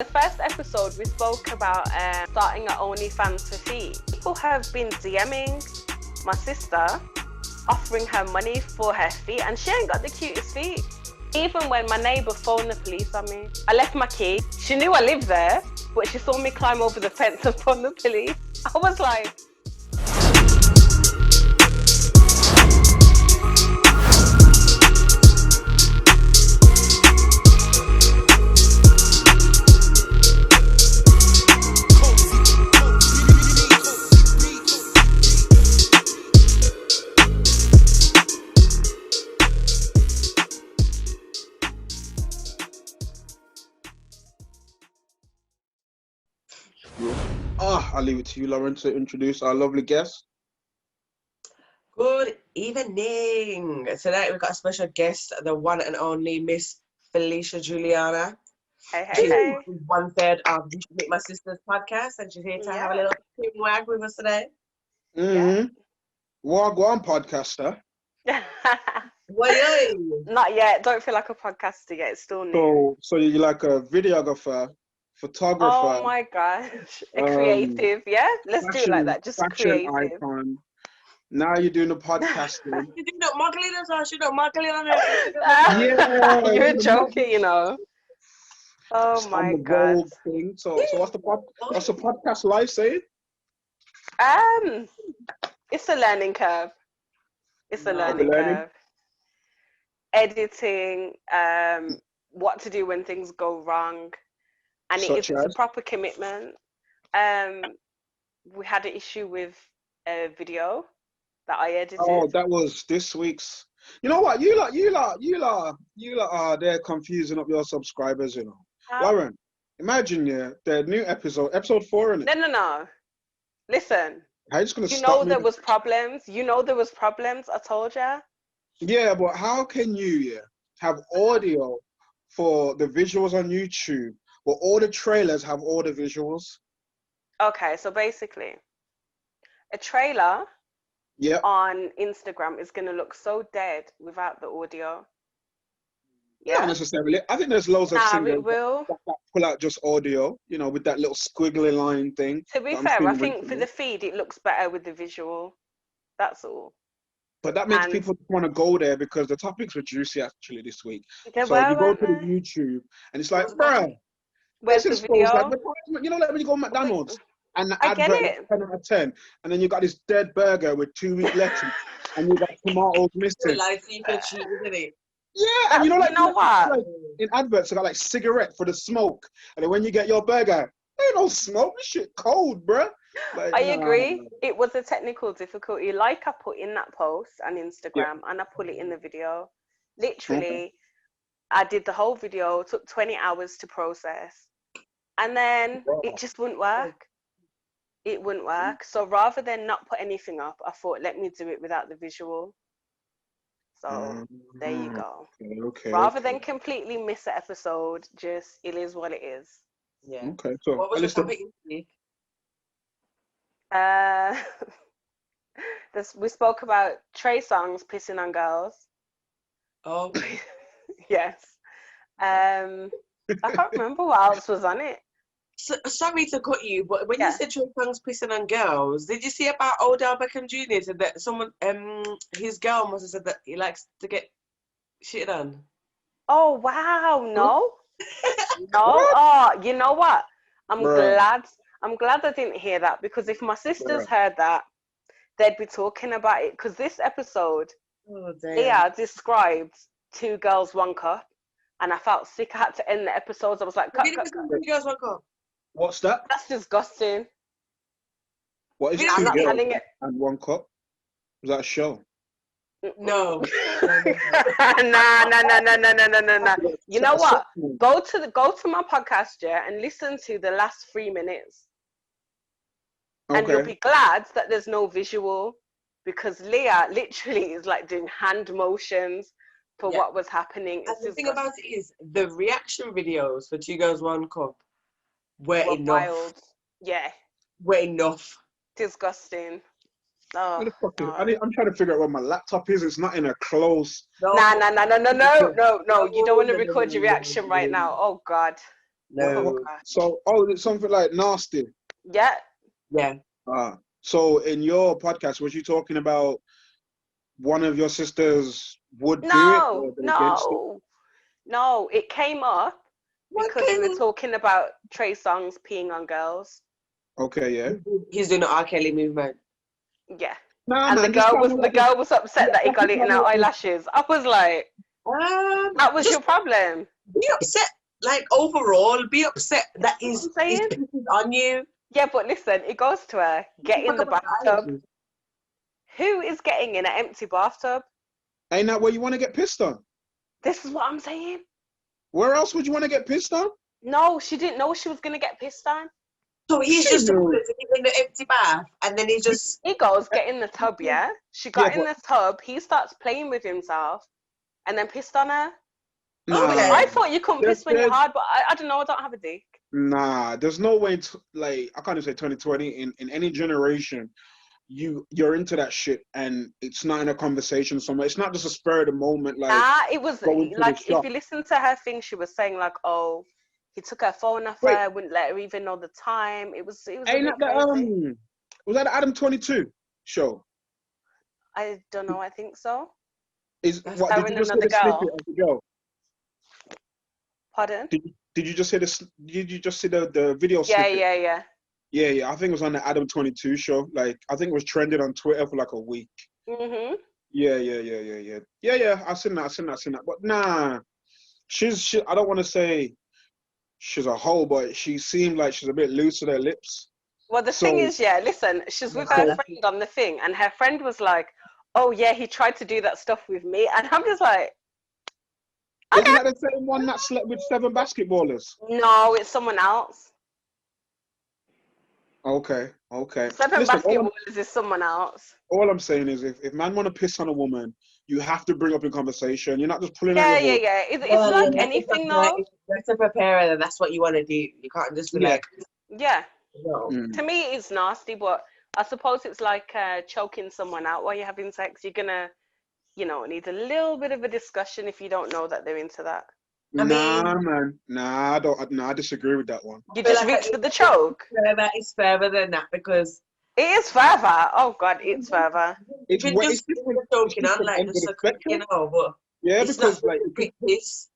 The first episode, we spoke about starting an OnlyFans for feet. People have been DMing my sister, offering her money for her feet, and she ain't got the cutest feet. Even when my neighbour phoned the police on me, I left my key. She knew I lived there, but she saw me climb over the fence and phone the police. I was like... I'll leave it to you, Lauren, to introduce our lovely guest. Good evening. Tonight we've got a special guest, the one and only Miss Felicia Juliana. Hey. She's 1/3 of Biggz My Sister's podcast, and she's here to have a little wag with us today. Mm-hmm. Wagwan podcaster. Not yet. Don't feel like a podcaster yet. It's still new. So you're like a videographer, photographer. Oh my gosh. A creative, yeah? Let's do it like that. Just creative. Icon. Now you're doing the podcasting. You do not muggling us, or she not muggling on it. Yeah. You're joking, you know. Oh my god. Thing. So what's the podcast life saying? It's a learning curve. It's a learning curve. Editing, what to do when things go wrong. And it's a proper commitment. We had an issue with a video that I edited. Oh, that was this week's. You know what? You lot are there confusing up your subscribers, you know. Lauren, imagine the new episode 4 in it. No. Listen. How you just gonna there was problems. I told ya. Yeah, but how can you have audio for the visuals on YouTube, but all the trailers have all the visuals? Okay, so basically, a trailer on Instagram is gonna look so dead without the audio. Yeah, not necessarily. I think there's loads of singers that pull out just audio, you know, with that little squiggly line thing. To be fair, I think for the feed, it looks better with the visual. That's all. But that makes people want to go there because the topics were juicy actually this week. So you go to the YouTube and it's like, bruh, where's the video? Like, you know, like when you go to McDonald's and the advert is 10 out of 10, and then you got this dead burger with 2 week lettuce and you got tomatoes missing. Yeah, and you know what? Like, in adverts, they got like cigarette for the smoke, and then when you get your burger, ain't no smoke. This shit cold, bruh. Like, I agree. It was a technical difficulty. Like I put in that post on Instagram, and I put it in the video. Literally, I did the whole video. It took 20 hours to process, and then it just wouldn't work. It wouldn't work. So rather than not put anything up, I thought, let me do it without the visual. So there you go. Okay. Rather than completely miss an episode, just it is what it is. Yeah. Okay. So what was the topic? We spoke about Trey Songz pissing on girls. Oh. Yes. I can't remember what else was on it. So, sorry to cut you, but when you said Trey Songz pissing on girls, did you see about Odell Beckham Jr. said that someone, his girl must have said that he likes to get shit on? Oh wow, no. No. Oh, you know what? I'm glad I didn't hear that, because if my sisters heard that, they'd be talking about it. Because this episode, described 2 girls, 1 cup, and I felt sick. I had to end the episodes. I was like, cut. 2 girls, 1 cup. What's that? That's disgusting. What is 2 girls and 1 cup? Was that a show? No. No. You know what? Go to my podcast, and listen to the last 3 minutes. And you'll be glad that there's no visual, because Leah literally is like doing hand motions for what was happening. And the thing about it is, the reaction videos for 2 girls, 1 cup were enough. Wild. Yeah. Were enough. Disgusting. Oh, I'm trying to figure out where my laptop is. It's not in a close. No. You don't want to record your reaction right now. Oh God. No. So, it's something like nasty. Yeah. Yeah. So in your podcast, was you talking about one of your sisters would do it or they're against it? No, it came up because we were talking about Trey Songz peeing on girls. Okay, yeah. He's doing the R. Kelly movement. Yeah. Nah, and man, the girl was upset that he got it in her eyelashes. I was like, that was your problem. Be upset, like overall, be upset that he's on you. Yeah, but listen, it goes to her, get in the bathtub. Who is getting in an empty bathtub? Ain't that where you want to get pissed on? This is what I'm saying. Where else would you want to get pissed on? No, she didn't know she was going to get pissed on. So he's just in the empty bath, and then he goes, get in the tub, yeah? She got in the tub, he starts playing with himself, and then pissed on her. Nah, I thought you couldn't piss when you're hard, but I don't know, I don't have a dick. Nah, there's no way to, like, I can't even say 2020, in any generation, you're into that shit, and it's not in a conversation somewhere. It's not just a spur of the moment, like. Nah, it was like, if you listen to her thing, she was saying like, oh, he took her phone off her, wouldn't let her even know the time. It was ain't that crazy. Was that the Adam 22 show? I don't know, I think so. Did you just hear the snippet of the girl? Pardon? Did you just hear this? Did you just see the video snippet? Yeah. I think it was on the Adam 22 show. Like, I think it was trending on Twitter for like a week. Mhm. Yeah. I seen that. But nah, she. I don't want to say she's a hoe, but she seemed like she's a bit loose with her lips. Well, the thing is, listen, she's with her friend on the thing, and her friend was like, "Oh yeah, he tried to do that stuff with me," and I'm just like. Okay. Isn't that the same one that slept with 7 basketballers? No, it's someone else. Okay. 7 basketballers is someone else. All I'm saying is, if man want to piss on a woman, you have to bring up in conversation. You're not just pulling out your voice. Yeah. It's like anything, though. If you're to prepare her, then that's what you want to do. You can't just be like... Yeah. No. To me, it's nasty, but I suppose it's like choking someone out while you're having sex. You're going to... need a little bit of a discussion if you don't know that they're into that. I disagree with that one. You just reach for the choke. It's further than that, because it is further. Oh God, it's further. It's choking on like just a quick, but it's because like quick piss.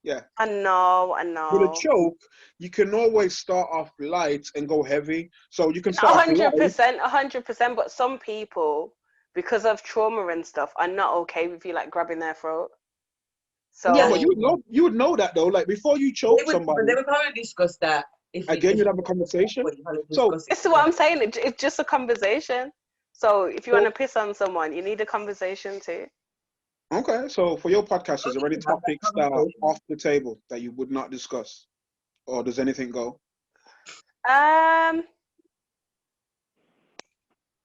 Yeah. I know. With a choke, you can always start off light and go heavy. So you can start 100%. But some people, because of trauma and stuff, are not okay with you like grabbing their throat. So but you would know that though. Like before you choke somebody, they would probably discuss that. You'd have a conversation. So this is what I'm saying. It's just a conversation. So if you want to piss on someone, you need a conversation too. Okay, so for your podcast, is there any topics that are off the table that you would not discuss, or does anything go?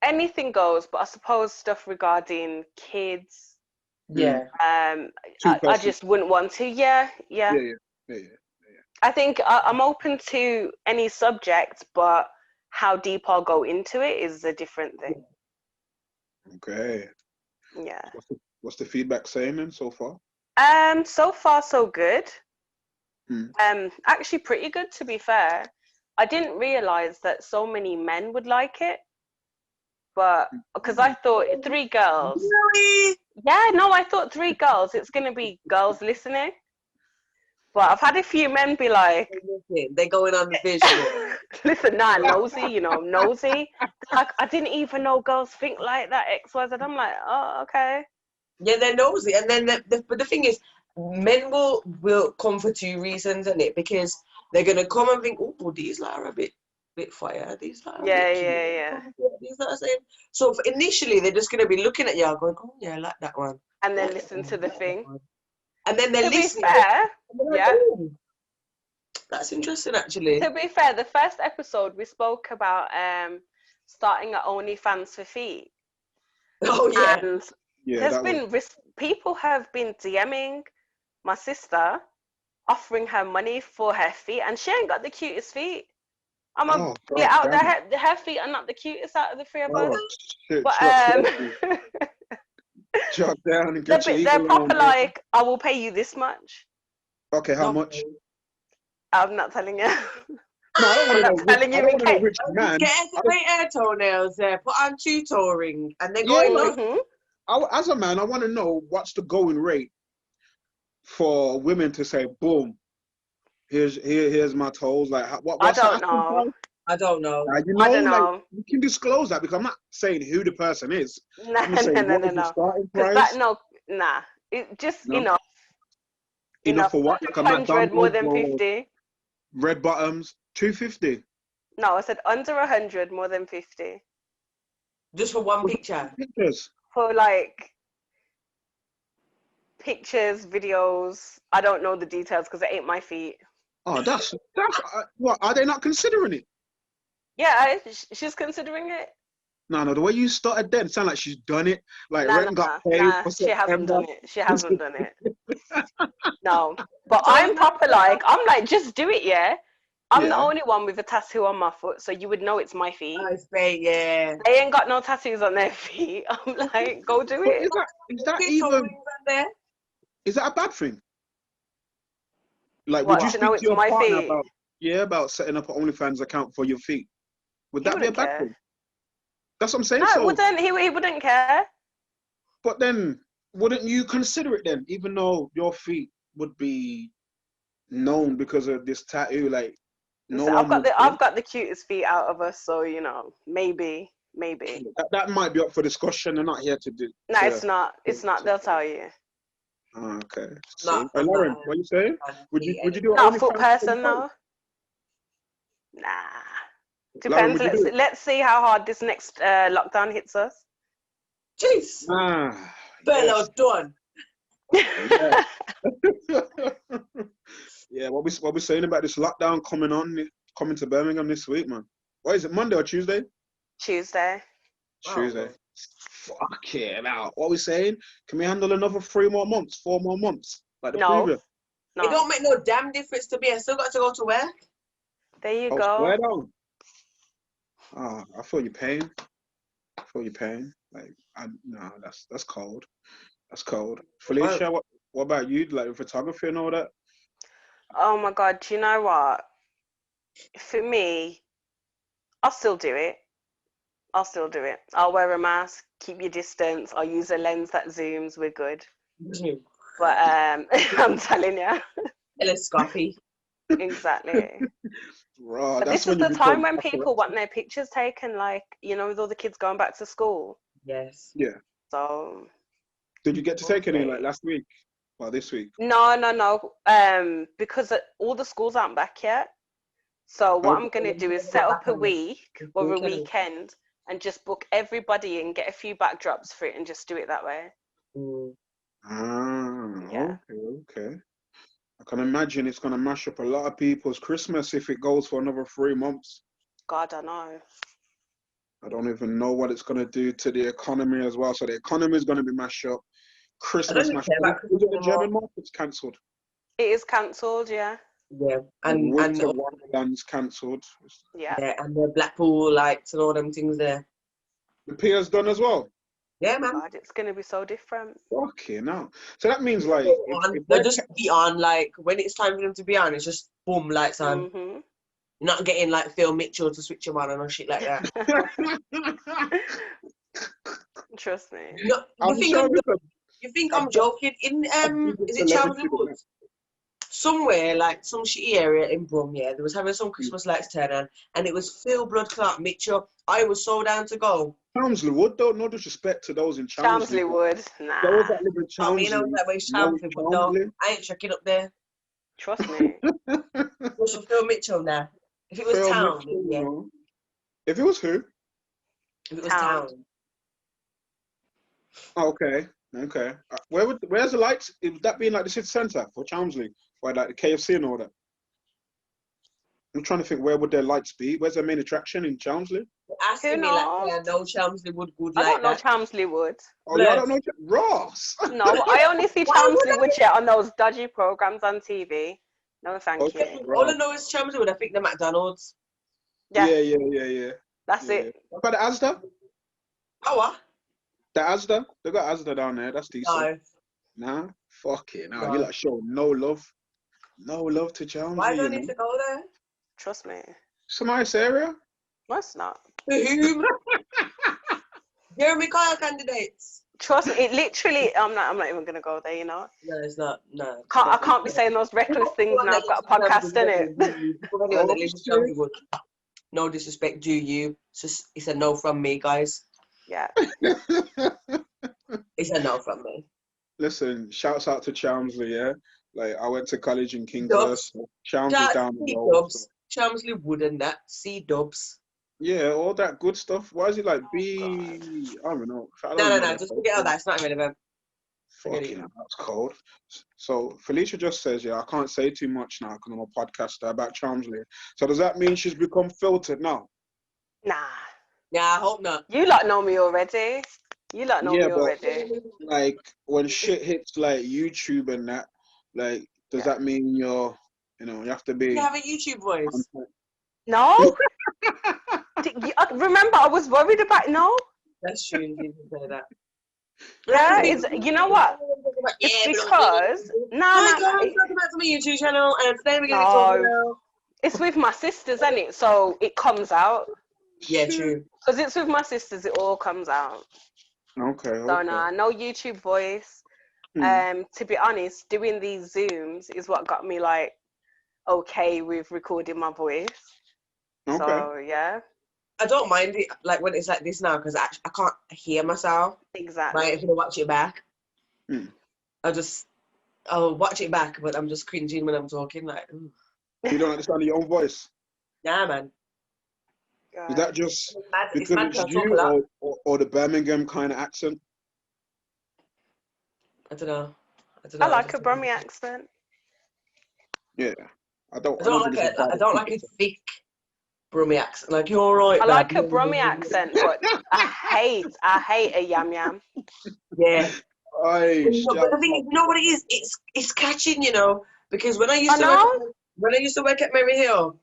Anything goes, but I suppose stuff regarding kids. Yeah. I just wouldn't want to. Yeah. I think I'm open to any subject, but how deep I'll go into it is a different thing. Okay. Yeah. What's the feedback saying then so far? So far so good. Actually pretty good, to be fair. I didn't realize that so many men would like it, but because I thought 3 girls. Really? Yeah, no, I thought 3 girls. It's gonna be girls listening. But I've had a few men be like, they're going on the visual. Listen, nosy, nosy. Like, I didn't even know girls think like that, XYZ. I'm like, oh, okay. Yeah, they're nosy. And then, but the thing is, men will come for 2 reasons, isn't it? Because they're going to come and think, oh, these are a bit fire. These are yeah. These are saying. So initially, they're just going to be looking at you going, oh, yeah, I like that one. And then listen to the thing. And then they're listening. To be fair, like, oh, that's interesting, actually. To be fair, the first episode, we spoke about starting at OnlyFans for feet. Oh, yeah. And there's been people have been DMing my sister, offering her money for her feet, and she ain't got the cutest feet. Her feet are not the cutest out of the 3 of us. Shit, but jot down and get they're proper like, I will pay you this much. Okay, how much? I'm not telling you. No, I don't want to know. telling you I don't in want to know case. rich man. Get her to paint her toenails there, put on tutoring, and then go Yeah, in like, Mhm. as a man, I want to know what's the going rate for women to say, boom, here's my toes. Like, I what's the don't asking know. price? I don't know. You I know, don't like, know. you can disclose that because I'm not saying who the person is. No, I'm just saying, no, what no, is the no. starting Because that, price? no, nah. It just No, enough. enough for what? Like a 100 more McDonald's than or 50. red bottoms, 250. No, I said under 100 more than 50. Just for one picture. Pictures. For like pictures, videos. I don't know the details because it ain't my feet. Oh, that's what? Are they not considering it? Yeah, she's considering it. No, the way you started then sound like she's done it. Like Nah, rent nah, got paid nah. for She hasn't September. done it. She hasn't done it. No. But So I'm proper like, I'm like, just do it, yeah? I'm the Yeah. only one with a tattoo on my foot, so you would know it's my feet. I say, yeah. They ain't got no tattoos on their feet. I'm like, go do But it. is that Tutoring even on there. is that a bad thing? Like, would What, you to know speak to it's your my partner feet? about setting up an OnlyFans account for your feet? Would He that be a wouldn't bad care. thing? That's what I'm saying. No, So, wouldn't. He wouldn't care. but then wouldn't you consider it then, even though your feet would be known because of this tattoo? Like, no Listen, one would I've think. got the cutest feet out of us, so maybe. That might be up for discussion. They're not here to do. No, it's not. It's not. They'll tell you. Oh, okay. No, See, I'm not Lauren, what are you saying? Would you do an Not a foot OnlyFans for the person, toes? though. Nah. Lauren, Depends. would you do it? Let's see how hard this next lockdown hits us. Jeez. Ah, Bello done. yes. Yeah, what we saying about this lockdown coming to Birmingham this week, man? What is it, Monday or Tuesday? Tuesday. Tuesday. Fuck it now. What we saying? Can we handle another 4 more months, like the No. previous? It don't make no damn difference to me. I still got to go to work. There you Oh, go. swear down. Ah, I feel your pain. Like, no, that's cold. That's cold. Felicia, what about you? Like photography and all that? Oh my God. Do you know what? For me, I'll still do it. I'll wear a mask, keep your distance. I'll use a lens that zooms. We're good. But I'm telling you. Telescopy. Exactly. Raw, But that's this is when you the time become when paparazzi. people want their pictures taken, like, with all the kids going back to school. Yes. Yeah. So. Did you get to take any like last week? Well, this week? No. Because all the schools aren't back yet. So what I'm going to do is set up a week or a weekend and just book everybody and get a few backdrops for it and just do it that way. Yeah. Okay. I can imagine it's going to mash up a lot of people's Christmas if it goes for another 3 months. God, I know. I don't even know what it's going to do to the economy as well. So the economy is going to be mashed up. Christmas mashed up. The German market's cancelled. It is cancelled, yeah. Yeah, and Winter Wonderland's cancelled. Yeah, and the Blackpool lights and all them things there. The Piers done as well. Yeah, man. God, it's going to be so different. Okay, now. So that means like they'll just be on like when it's time for them to be on. It's just boom, lights on. Mm-hmm. Not getting like Phil Mitchell to switch them on and shit like that. Trust me. No, you think I'm joking? In is it Chelmsley Woods? Somewhere like some shitty area in Brum, yeah, there was having some Christmas lights turn on, and it was Phil Blood Clot Mitchell. I was so down to go. Chelmsley Wood, though, no disrespect to those in Chelmsley. Chelmsley Wood, nah. Those that live in Chelmsley. I mean, I was that way Chelmsley, but no, I ain't checking up there. Trust me. What's Phil Mitchell now? If it was Phil town, Mitchell, yeah. no. If it was who? If it was town. Okay. Where's the lights? Would that be in like the city centre for Chelmsley? Or like the KFC and all that? I'm trying to think, where would their lights be? Where's their main attraction in Chelmsley? Asking me like, yeah, no Chelmsley Wood good like that. I don't know Chelmsley Wood. Oh, y'all don't know Ross? No, I only see Chelmsley Wood on those dodgy programs on TV. No, thank you. All I know is Chelmsley Wood. I think the McDonald's. Yeah. That's it. What about the Asda? Oh, what? The Asda? They got Asda down there. That's decent. No. Nah? Fuck it. Nah, you like show no love. No love to Chelmsley. Why do I need to go there? Trust me. It's a nice area. No, it's not. To whom? Jeremy Kyle candidates. Trust me, it literally. I'm not even gonna go there. You know. No, it's not. No. I can't be saying those reckless things now. I've got a podcast in it. Anyone that lives in Chelmsley would. No disrespect, do you? It's a no from me, guys. Yeah. It's a no from me. Listen, shouts out to Chelmsley, yeah? Like, I went to college in Kinghurst. So Chelmsley down the road. So. Chelmsley wood and that. C-dubs. Yeah, all that good stuff. Why is it like B? I don't know. No. Just forget all that. It's not relevant. Fucking hell, that's cold. So Felicia just says, yeah, I can't say too much now because I'm a podcaster about Chelmsley. So does that mean she's become filtered now? Nah. Yeah, I hope not. You lot know me already. You lot know me already. Like, when shit hits like YouTube and that, like, does that mean you have to be... You have a YouTube voice? No. Remember, I was worried about... No. That's true, you didn't say that. Yeah, you know what? It's because... Hi guys, welcome back to my YouTube channel, and today we're going to talk about... It's with my sisters, isn't it? So it comes out. Yeah, true. Because it's with my sisters, it all comes out. Okay. So no YouTube voice. To be honest, doing these Zooms is what got me like okay with recording my voice. Okay. So yeah. I don't mind it like when it's like this now because I can't hear myself. Exactly. Right, if you watch it back, I'll watch it back, but I'm just cringing when I'm talking. Like, ooh. You don't understand your own voice. Nah, man. God. Is that just because it's you or the Birmingham kind of accent? I don't know. I like a Brummie accent. Yeah, I don't like a thick Brummie accent. Like, you're all right. I like a Brummie accent, but I hate a yam yam. Yeah. But the thing is, you know what it is? It's catching, you know, because when I used to work at Mary Hill,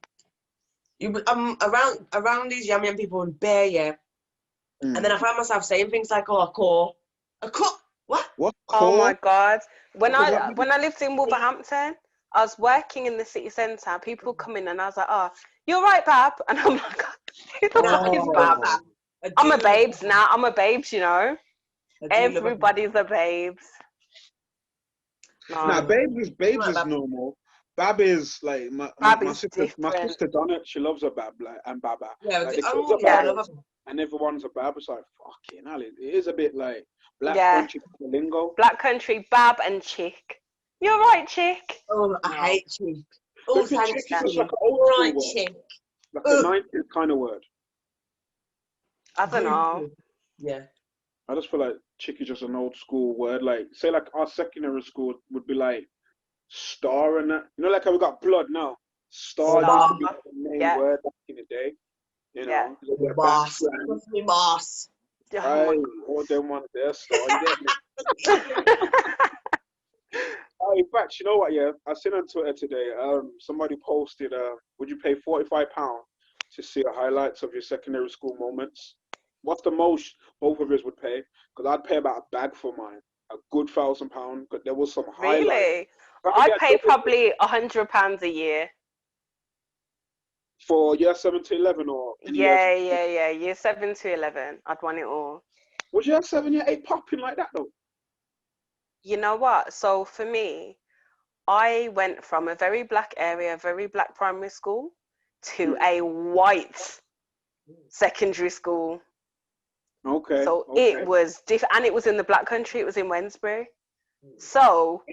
around these yam yam people in Bear, yeah. And then I found myself saying things like, "Oh, a cut, what? What? Oh my God! When I lived in Wolverhampton, I was working in the city centre. People come in and I was like, "Oh, you're right, Bab," and I'm like, "Who the fuck is Bab?" I'm a babes now. I'm a babes, you know. Everybody's a babes. Nah, babes is normal. Bab is like my sister Donna. She loves a Bab and Baba. Yeah, and everyone's a Bab. It's like fucking hell. It is a bit like black country lingo. Black country, Bab and chick. You're right, chick. Oh, I hate chick. Oh, thanks, Chick. Like right, chick. Like a 90s kind of word. I don't know. Yeah. I just feel like chick is just an old school word. Like, say like our secondary school would be like star and that. You know, like how we got blood now. Star used to be the main word back in the day. You know, boss. Boss. Right, all them want their star. You get me? In fact, you know what? Yeah, I seen on Twitter today. Somebody posted, "Would you pay £45 to see the highlights of your secondary school moments?" What's the most both of us would pay? Because I'd pay about a bag for mine, a good £1,000. But there was some highlights. Really? I'd pay probably £100 a year. For year 7 to 11 or? Yeah. Year 7 to 11. I'd want it all. Was year 7, year 8 popping like that though? You know what? So for me, I went from a very black area, very black primary school, to a white secondary school. Okay. So it was different, and it was in the black country. It was in Wednesbury. So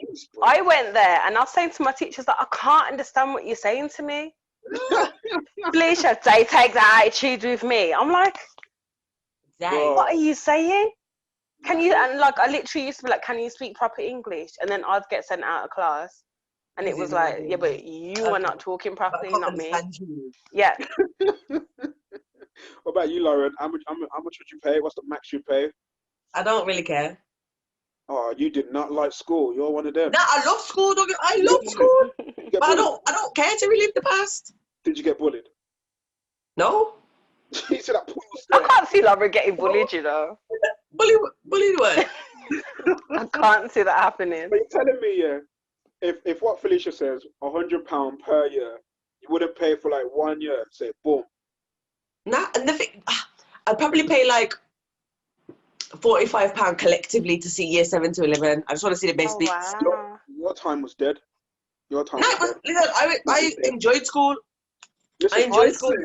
I went there, and I was saying to my teachers that I can't understand what you're saying to me. Felicia, they take the attitude with me. I'm like, what are you saying? Can you? And like, I literally used to be like, can you speak proper English? And then I'd get sent out of class, and it was like, yeah, but you are not talking properly, not me. Yeah. What about you, Lauren? How much would you pay? What's the max you pay? I don't really care. Oh, you did not like school. You're one of them. No, I love school. I love school. But I don't care to relive the past. Did you get bullied? No. You said I can't see Lauren getting bullied, you know. Bullied what? I can't see that happening. But you're telling me, yeah. if what Felicia says, £100 per year, you wouldn't pay for like 1 year. Say, boom. Nah, and the thing, I'd probably pay like £45 collectively to see year 7 to 11. I just want to see the best bits. Wow. Your time was dead. Your time No, was dead. listen, I enjoyed school. Listen, I enjoyed school.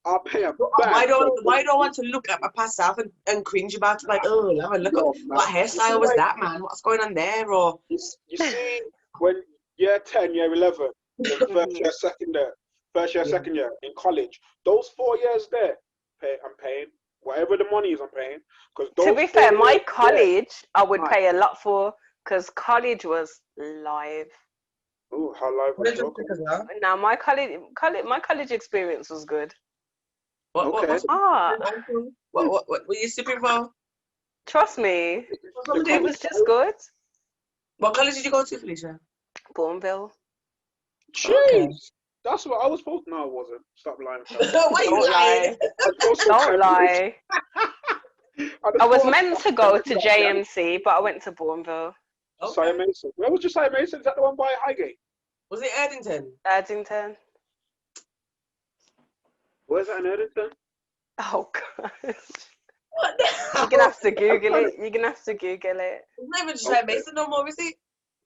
I'll pay a Why do I want to look at my past self and cringe about it? Like, oh, have a look at what hairstyle was that, man? What's going on there? Or you see, when year 10, year 11, then first year, second year in college, those 4 years there, I'm paying whatever the money is. I'm paying To be fair, my college I would pay a lot for because college was live. Oh, how live was your college? Now my college experience was good. What were you sipping for? Trust me, it was just good. What college did you go to, Felicia? Bourneville. Jeez, okay. That's what I was supposed to. No, I wasn't. Stop lying. Why you lying? Don't lie. I was meant to go to JMC, but I went to Bourneville. Okay. Sire Mason. Where was your Sire Mason? Is that the one by Highgate? Was it Erdington? Erdington. Where's that in Erdington? Oh gosh. What the hell? You're gonna have to Google it. It's not even Sire Mason no more, is it?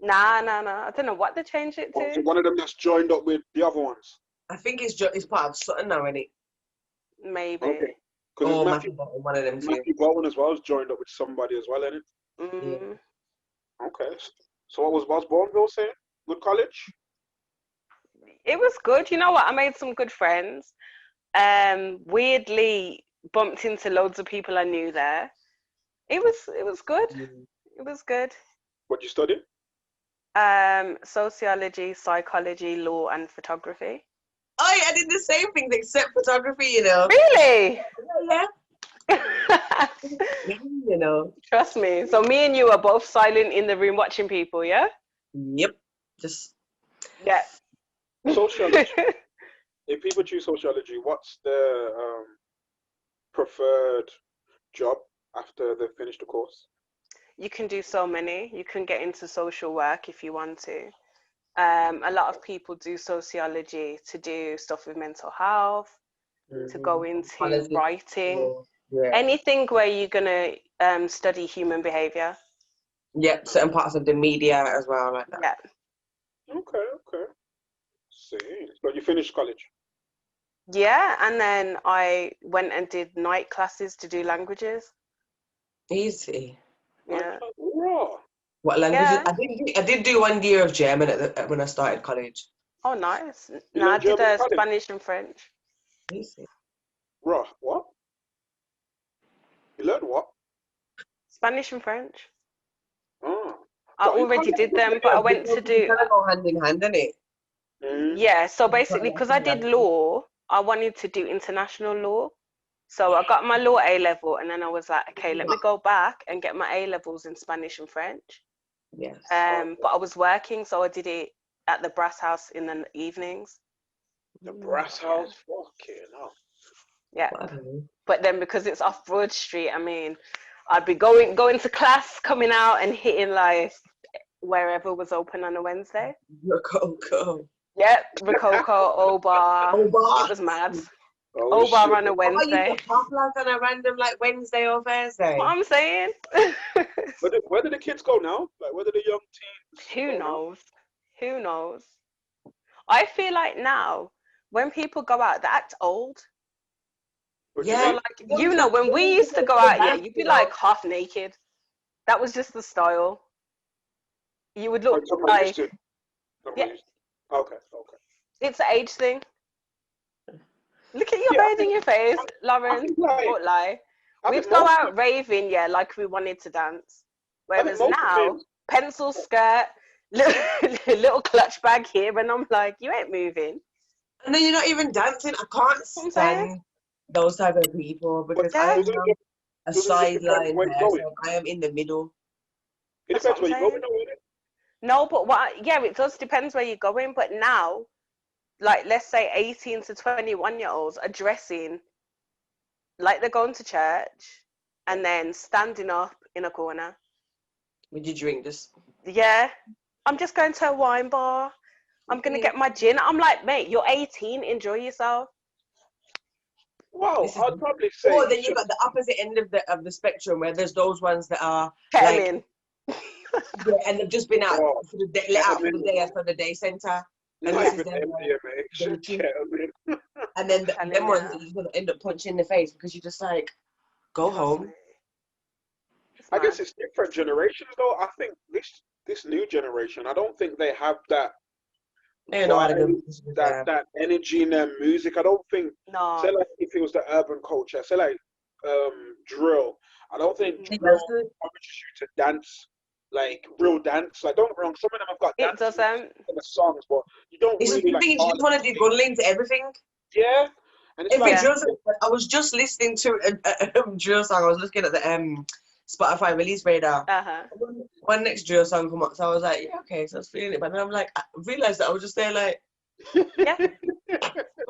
Nah. I don't know what they changed it to. One of them that's joined up with the other ones. I think it's part of Sutton now, isn't it? Maybe. Okay. Or Matthew Bolton, one of them too. Matthew Bolton as well is joined up with somebody as well, isn't it? Yeah. Okay. So what was Bourneville saying? Good college? It was good. You know what? I made some good friends. Weirdly bumped into loads of people I knew there. It was good. It was good. What did you study? Sociology, psychology, law, and photography. Oh, yeah, I did the same things except photography, you know. Really? Yeah. You know. Trust me. So me and you are both silent in the room watching people, yeah? Yep. Yeah. Sociology. If people choose sociology, what's their preferred job after they finish the course? You can do so many. You can get into social work if you want to. A lot of people do sociology to do stuff with mental health, to go into writing, anything where you're going to study human behavior. Yeah, certain parts of the media as well, like that. Yeah. Okay. See, so you finished college? Yeah, and then I went and did night classes to do languages. Easy. Yeah. What languages? Yeah. I did do 1 year of German when I started college. Oh, nice. No, I did Spanish and French. Easy. What? You learned what? Spanish and French. Oh. I already did them, but I went to do. Kind of go hand in hand, isn't it? Yeah. So basically, because I did law, I wanted to do international law. So I got my law A level, and then I was like, okay, let me go back and get my A levels in Spanish and French. Yes. But I was working, so I did it at the Brass House in the evenings. The Brass House? Fucking hell. Yeah. But then because it's off Broad Street, I mean, I'd be going to class, coming out and hitting like wherever was open on a Wednesday. Rococo. Yep, Rococo, O-Bar. It was mad. O-Bar on a Wednesday. You pop like on a random like Wednesday or Thursday. What I'm saying. Where do the kids go now? Like, where do the young teens Who knows? Who knows? I feel like now, when people go out, they act old. Yeah. Like, you know, when we used to go out, yeah, you'd be like half naked. That was just the style. You would look like. Yeah. Okay. It's an age thing. Look at your bird in your face, Lauren. Don't lie. We'd go out raving, yeah, like we wanted to dance. Whereas now, pencil skirt, little clutch bag here, and I'm like, you ain't moving. And then you're not even dancing. I can't stand those type of people because I am a sideline there, so I am in the middle. It depends where you're going, isn't it? No, but it does depend where you're going. But now, like, let's say 18 to 21-year-olds are dressing like they're going to church and then standing up in a corner. Would you drink this? Yeah. I'm just going to a wine bar. I'm going to get my gin. I'm like, mate, you're 18. Enjoy yourself. Well, I'd probably say. Or then you've got the opposite end of the spectrum where there's those ones that are Ketamine. Yeah, and they've just been out for the day, let out for the day after the day centre. And Not even MDMA. And then them ones that you're going to end up punching in the face because you're just like, go home. I guess it's different generations though. I think this new generation, I don't think they have that that energy in their music. I don't think say like if it was the urban culture, say like drill. I don't think drill encourages you to dance like real dance. Like don't get me wrong, some of them have got dance in the songs, but you don't really like. You just want to do good into everything. Yeah. And it's like, drill song, I was just listening to a drill song. I was looking at the Spotify release radar. One next drill song come up, so I was like, yeah, okay, so I was feeling it. But then I'm like, I realized that I was just there like, yeah.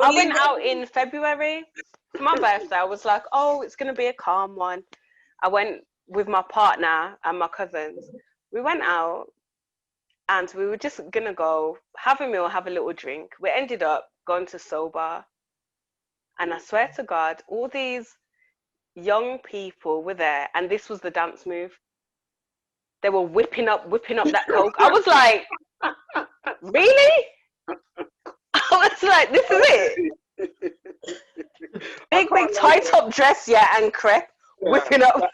I went out in February for my birthday. I was like, oh, it's gonna be a calm one. I went with my partner and my cousins. We went out and we were just gonna go have a meal, have a little drink. We ended up going to Sober, and I swear to God, all these young people were there, and this was the dance move. They were whipping up that coke. I was like, really? I was like, this is it? Big tight top dress, yeah, and crepe, whipping up.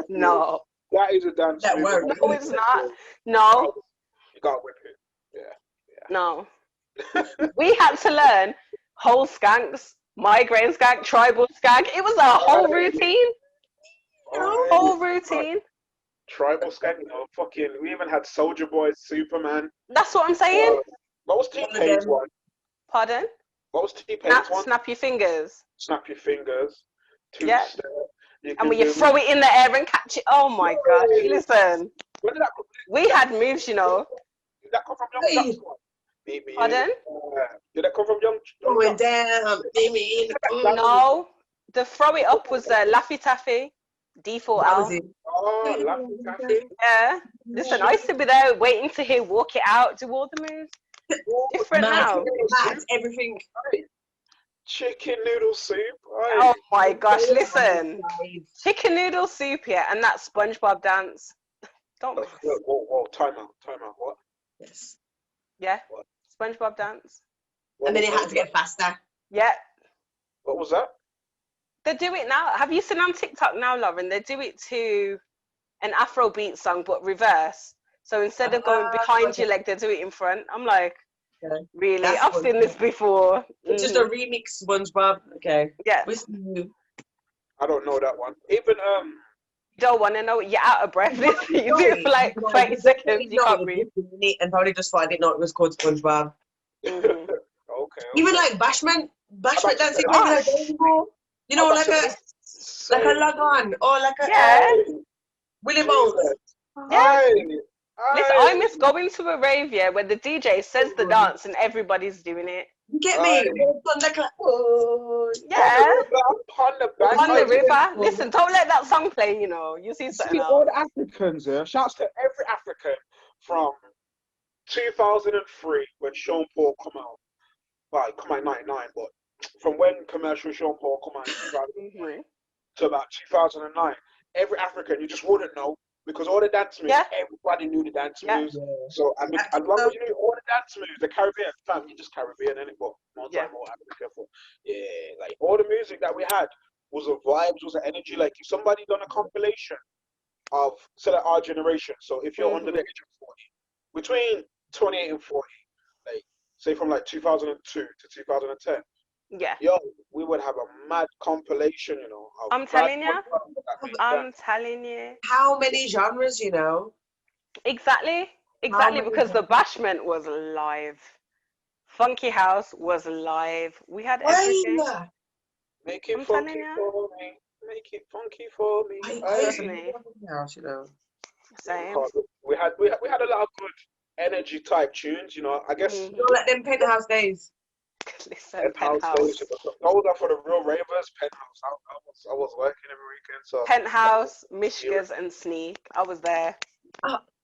No. That is a dance move. No, it's not. No. You gotta whip it. Yeah. No. We had to learn whole skanks, migraine skank, tribal skank. It was a whole routine. Whole routine. Tribal skank, fucking. We even had Soldier Boy, Superman. That's what I'm saying. What was T-Pain's one? Pardon? What was T-Pain's one? Snap your fingers. Snap your fingers. Yeah. And when you throw it in the air and catch it, oh my gosh! Listen, we had moves, Did that come from Young Chuck's one? Pardon? Did that come from Young Going down, baby. No, the throw it up was Laffy Taffy, D4L. Oh, Laffy Taffy. Yeah. Listen, I used to be there waiting to hear Walk It Out, do all the moves. Different now. Everything. Chicken noodle soup. Oh my gosh, listen. Chicken noodle soup, yeah, and that SpongeBob dance. Don't. Whoa, time out. What? Yes. Yeah. What? SpongeBob dance. And then it had to get faster. Yeah. What was that? They do it now. Have you seen on TikTok now, Lauren? They do it to an Afrobeat song, but reverse. So instead of going behind your leg, they do it in front. I'm like, really? I've seen this before. It's just a remix SpongeBob. Okay. Yeah. I don't know that one. Even don't want to know. You're out of breath. You do it for like 30 seconds. You can't breathe. And probably just thought I didn't know it was called SpongeBob. Okay. Even like Bashment dancing. You know, like a log on or like a Willie Bones. Yeah. Listen, I miss going to a rave, where the DJ says the dance and everybody's doing it. You get me? On the river. Listen, don't let that song play, You see something else. All the Africans, shouts to every African from 2003 when Sean Paul come out. Well, come out in 99, but from when commercial Sean Paul come out in 2003 to about 2009, every African, you just wouldn't know. Because all the dance moves, everybody knew the dance moves. So as long as you knew all the dance moves, the Caribbean, you just Caribbean, innit? But more time, more Africa. Like all the music that we had was a vibes, was an energy. Like if somebody done a compilation of, say, like our generation. So if you're under the age of 40, between 28 and 40, like say from like 2002 to 2010. Yeah. Yo, we would have a mad compilation, I'm telling you. How many genres, Exactly, because the bashment was live. Funky house was live. We had everything. Make it funky for me. Make it funky for me. Same. We had a lot of good energy type tunes, I guess. Don't let them Penthouse days. Listen, Penthouse. Those are for the real ravers. Penthouse. I was working every weekend, so. Penthouse, Mishkas, and Sneak. I was there.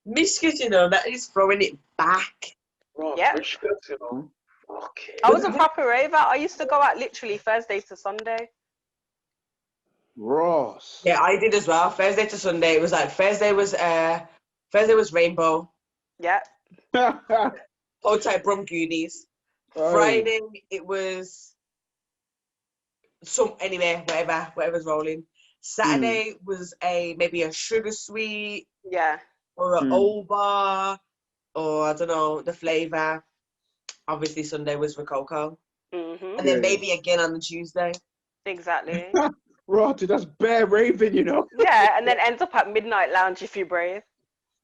Michigan, you know, that is throwing it back. Right, Yeah. Michigan, you know. Okay. I was a proper raver. I used to go out literally Thursday to Sunday. Ross. Yeah, I did as well. Thursday to Sunday. It was like Thursday was rainbow. Yeah. Old type Brum Goonies. Aye. Friday it was whatever's rolling. Saturday was maybe a sugar sweet Yeah. or an old bar or I don't know the flavor. Obviously Sunday was Rococo. Mhm. And then maybe again on the Tuesday. Exactly. Right, that's bare raving, you know. Yeah, and then ends up at Midnight Lounge if you brave.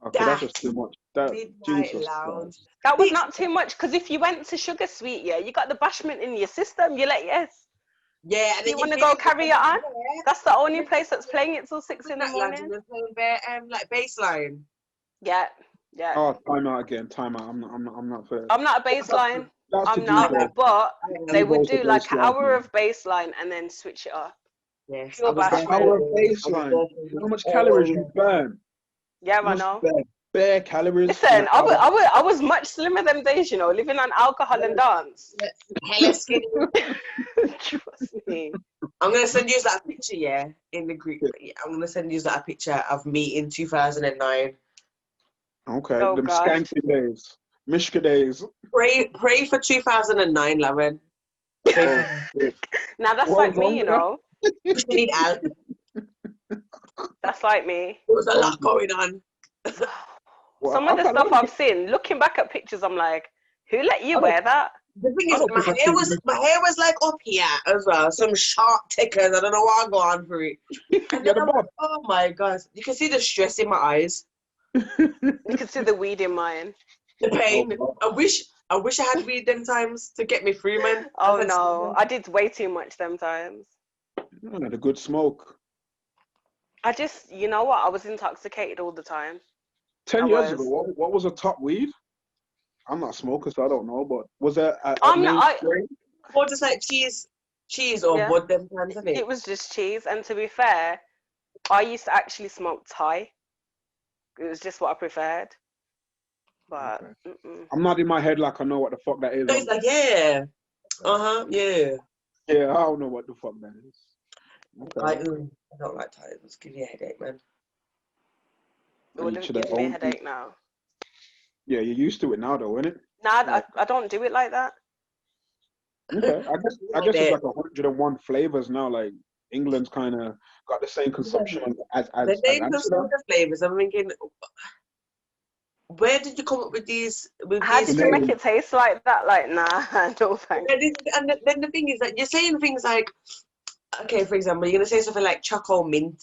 Okay, that's just too much. That Midnight Jesus Lounge. Christ. That was not too much because if you went to Sugar Sweet, yeah, you got the bashment in your system. You're like, yes. Yeah, and You then want to go carry it on? That's the only place that's playing it till 6 in the morning. Like baseline. Yeah, yeah. Oh, time out again. Time out. I'm not fair. I'm not a baseline. That's I'm the not, default. but they would Default's a do like an baseline, hour man. of baseline and then switch it off. Yes, Pure bashment. Our baseline. You know how much calories you burn? Yeah, You I must know. burn bare calories. Listen, I was much slimmer them days, you know, living on alcohol and dance. Hella skinny. Trust me. I'm gonna send you that picture, yeah, in the group. Yeah, I'm gonna send you that picture of me in 2009. Okay, Oh, them gosh. skanky days, Mishka days. Pray for 2009, Lauren. Oh, Now that's What like was me, wrong you with know. We need help. That's like me. There was a lot going on. well, Some of the I stuff can't- I've seen, looking back at pictures, I'm like, who let you wear that? The thing I is, don't my think I've hair seen was like up here as well. Some sharp tickers. I don't know what I go on for it. And Yeah, then the I'm like, oh my gosh, you can see the stress in my eyes, You can see the weed in mine. the pain. I wish I had weed them times to get me through, man. Oh no, I did way too much them times. I had a good smoke. I just, you know what? I was intoxicated all the time. 10 I years was. ago, what was a top weed? I'm not a smoker, so I don't know, but was there a I'm main not. strain? Or just like cheese or Yeah. bud them times, isn't It it? was just cheese, and to be fair, I used to actually smoke Thai. It was just what I preferred. But Okay. I'm not in my head like I know what the fuck that is. So it's like, yeah. Yeah. Yeah, I don't know what the fuck that is. Okay. I don't like Thai. It's give you a headache, man. it wouldn't Each of their give me a own. headache now. Yeah, you're used to it now, though, isn't it? Nah, I don't do it like that. Okay, I guess it's like 101 flavors now. Like England's kind of got the same consumption as The names of some Amsterdam. of the flavors. I'm thinking, where did you come up with these? How did you make it taste like that? Like, nah, no thanks. And then the thing is that you're saying things like, okay, for example, you're gonna say something like choco mint.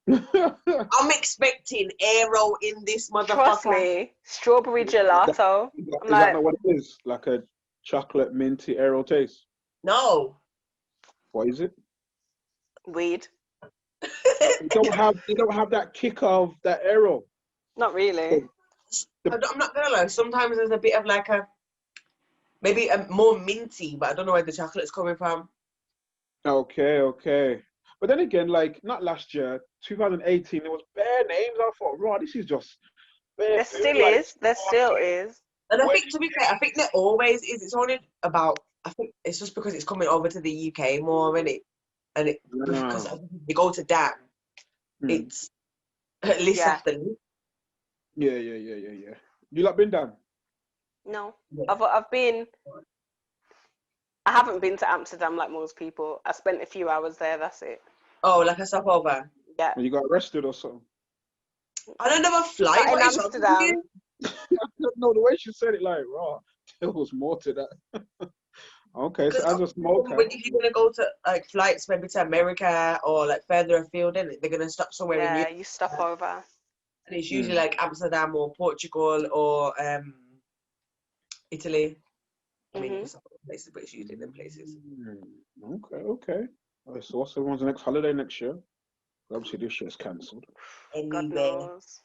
I'm expecting aero in this motherfucker. Trust me, strawberry gelato. Is I'm that like, not what it is? Like a chocolate minty aero taste? No. What is it? weed. You don't have that kick of that aero. Not really. I'm not gonna lie. Sometimes there's a bit of like maybe a more minty, but I don't know where the chocolate's coming from. Okay. But then again, like not last year, 2018, there was bare names. I thought, right, this is just bare. There still is. There still is. And I think, to be fair, I think there always is. It's only about, I think it's just because it's coming over to the UK more, isn't it? And because you go to DAM, it's at least Yeah. after least. Yeah. You like been down? No, Yeah. I haven't been to Amsterdam like most people. I spent a few hours there. That's it. Oh, like a stopover. Yeah. And you got arrested or something? I don't know a flight. Not in What is Amsterdam. wrong with you? No, the way she said it, like, raw. There was more to that. Okay, so as a smoker, When if you're gonna go to like flights, maybe to America or like further afield, then they're gonna stop somewhere in Yeah, Europe, you stop over. and it's usually like Amsterdam or Portugal or Italy. I mean, it's not places, but it's usually them places. Okay. All right, so what's everyone's next holiday next year? Obviously, this year's cancelled. God Anyway, knows.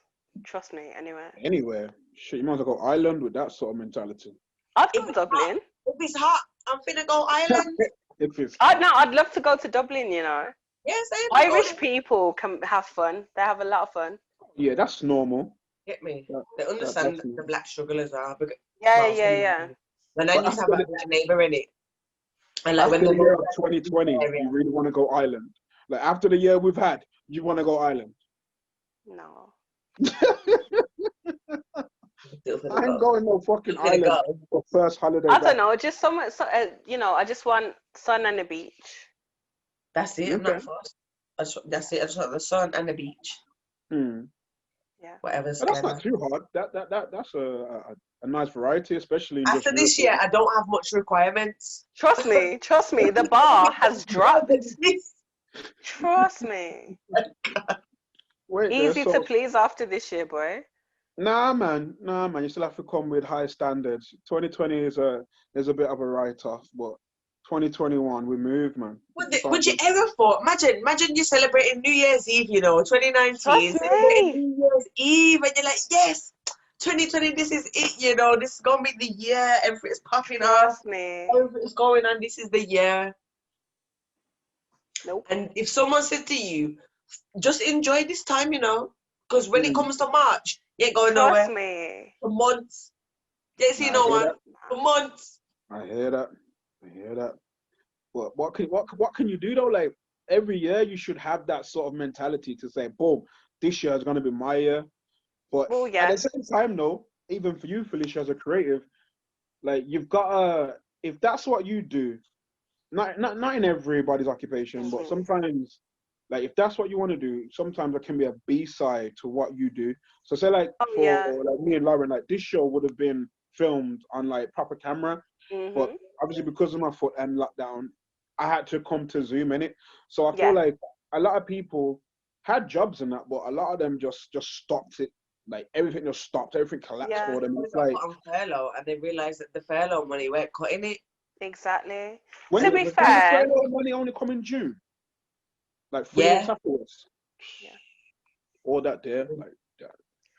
Trust me. Anywhere, shit, you might as well go Ireland with that sort of mentality. I'd go to Dublin. if it's hot, I'm finna go Ireland. If it's I'd love to go to Dublin. You know, Yes, Irish people can have fun. They have a lot of fun. yeah, that's normal. Get me? That, They understand the black struggle as well. Yeah. When I used to have a black neighbour in it, and like after when the the year of 2020, you really want to go island. Like after the year we've had, you want to go island. No. I ain't going no fucking island for first holiday. I don't know, just somewhere, you know, I just want sun and a beach. That's it. I'm not fussed. That's it. I just want the sun and the beach. Yeah. Whatever's. But that's not too hard. That's a nice variety, especially in after this year. I don't have much requirements. Trust me. The bar has dropped. Trust me. Wait, easy to please after this year, boy. Nah, man. You still have to come with high standards. 2020 is a bit of a write-off, but 2021 we move, man. Would you ever thought? Imagine you're celebrating New Year's Eve. You know, 2019 celebrating New Year's Eve, and you're like, yes, 2020. This is it. You know, this is gonna be the year. Everything's popping off. Everything's going on. This is the year. Nope. And if someone said to you, just enjoy this time, you know, because when it comes to March, you ain't going nowhere. Trust me. For months. You ain't see no one. For months. I hear that. But what can you do though? Like every year you should have that sort of mentality to say, boom, this year is gonna be my year. But at the same time though, even for you, Felicia, as a creative, like you've got if that's what you do, not in everybody's occupation, but sometimes, like if that's what you want to do, sometimes it can be a B-side to what you do. So say like like me and Lauren, like this show would have been filmed on like proper camera, but obviously because of my foot and lockdown, I had to come to Zoom in it. So I feel like a lot of people had jobs in that, but a lot of them just stopped it. Like everything just stopped, everything collapsed for them. It's like on furlough, and they realised that the furlough money weren't cutting it. Exactly. To be fair, the furlough money only come in June, like 3 months afterwards. Yeah. All that there, like that.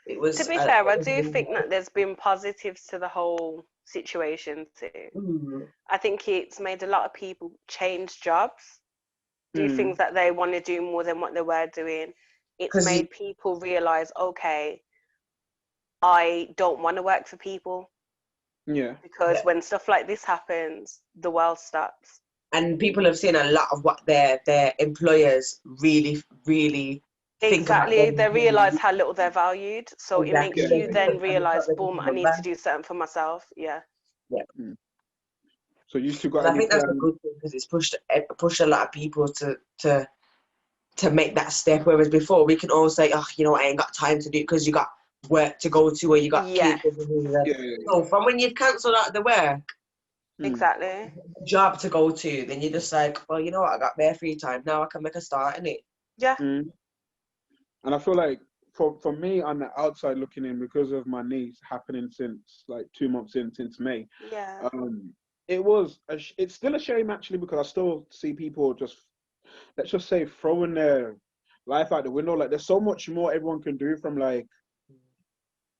It was. To be fair, I do think that there's been positives to the whole situation too. I think it's made a lot of people change jobs, do things that they want to do more than what they were doing. It's made people realise, okay, I don't want to work for people. Yeah. Because when stuff like this happens, the world stops. And people have seen a lot of what their employers really think about them. They realise how little they're valued. So it makes you then realise, boom, I need to do something for myself. Yeah. So you two got. I think that's a good thing because it's pushed a lot of people to make that step. Whereas before we can all say, oh, you know, I ain't got time to do it because you got work to go to or you got kids. So from when you've cancelled out the work, exactly, job to go to, then you're just like, well, you know what, I got bare free time now. I can make a start in it. Yeah. And I feel like for me on the outside looking in, because of my knees happening since like 2 months since May. Yeah. It's still a shame actually, because I still see people just, let's just say, throwing their life out the window. Like there's so much more everyone can do, from like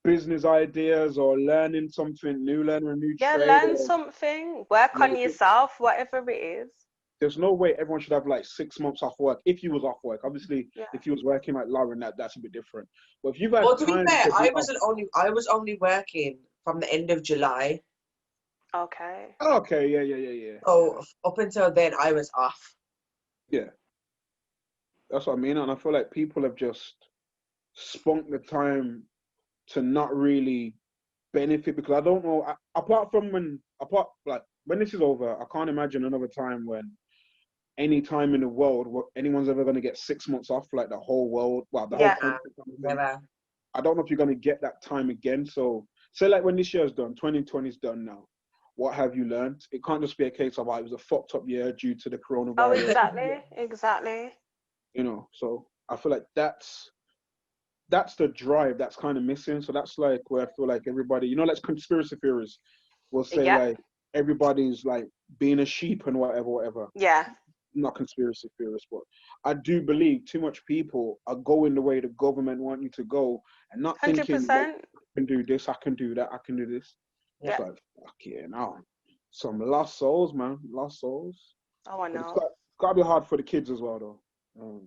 business ideas or learning something new, learning a new trade. Learn something, work on yourself, whatever it is. There's no way everyone should have like 6 months off work. If you was off work, obviously, if you was working like Lauren, that's a bit different. But if you've had to be fair, I was only working from the end of July. Okay. Okay, yeah. So up until then, I was off. Yeah. That's what I mean. And I feel like people have just spunked the time to not really benefit, because I don't know, apart when this is over, I can't imagine another time when any time in the world anyone's ever going to get 6 months off, like the whole world. Well, the whole country. Never. I don't know if you're going to get that time again. So say like when this year's done, 2020 is done now, what have you learned? It can't just be a case of, it was a fucked up year due to the coronavirus. Oh, exactly. You know, so I feel like that's the drive that's kind of missing. So that's like where I feel like everybody, you know, like conspiracy theories will say like everybody's like being a sheep and whatever. Yeah. Not conspiracy theorists, but I do believe too much people are going the way the government want you to go and not 100%. thinking, like, I can do this, I can do that, I can do this. Yeah. It's like, fuck yeah, now. Some lost souls, man. Lost souls. Oh, I know. It's got to be hard for the kids as well, though.